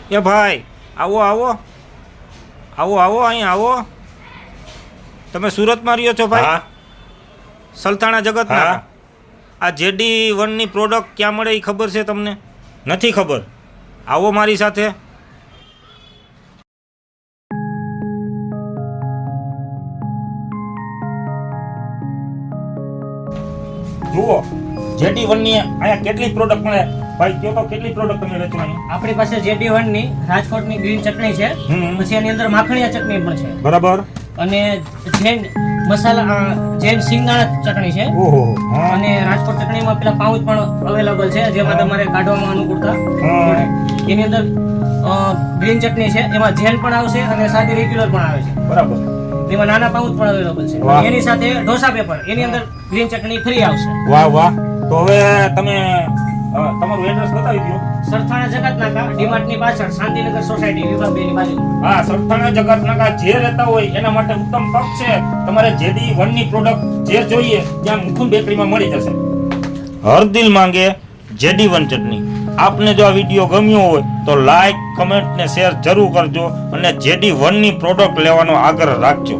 એ ભાઈ આવો આવો આવો આવો અહીંયા આવો. તમે સુરતમાં રહ્યો છો ભાઈ? હા. સલથાણા જગતના. હા. આ JD1 ની પ્રોડક્ટ ક્યાં મળે એ ખબર છે તમને? નથી ખબર. આવો મારી સાથે. જુઓ JD1 ની અહીંયા કેટલી પ્રોડક્ટ મળે ભાઈ? કયો તો કેટલી પ્રોડક્ટ તમે વેચો અહીંયા? આપણી પાસે JD1 ની રાજકોટની ગ્રીન ચટણી છે, પછી એની અંદર માખણીયા ચટણી પણ છે, બરાબર. અને જૈન મસાલા જૈન સિંગદાણા ચટણી છે, ઓહો. હા. અને રાજકોટ ચટણીમાં પેલા પાઉચ પણ અવેલેબલ છે, જેમાં તમારે કાઢવામાં અનુકૂળતા હા. પડે. એની અંદર ગ્રીન ચટણી છે, એમાં જૈન પણ આવશે અને સાદી રેગ્યુલર પણ આવે છે. બરાબર. એમાં નાના પાઉચ પણ અવેલેબલ છે. વાહ. એની સાથે ઢોસા પેપર, એની અંદર ગ્રીન ચટણી ફ્રી આવશે. વાહ વાહ. તો હવે તમે તમારું એડ્રેસ બતાવી દો. સરથાણા જગતનાકા ડીમાર્ટ ની પાછળ શાંતિનગર સોસાયટી વિભાગ 2 ની બાજુ. હા, સરથાણા જગતનાકા જે રહેતા હોય એના માટે ઉત્તમ તક છે. તમારે JD1 ની પ્રોડક્ટ જે જોઈએ ત્યાં મુકુંદ બેકરીમાં મળી જશે. હર દિલ માંગે JD1 ચટણી. આપને જો આ વિડીયો ગમ્યો હોય તો લાઈક, કમેન્ટ ને શેર જરૂર કરજો અને JD1 ની પ્રોડક્ટ લેવાનો આગ્રહ રાખજો.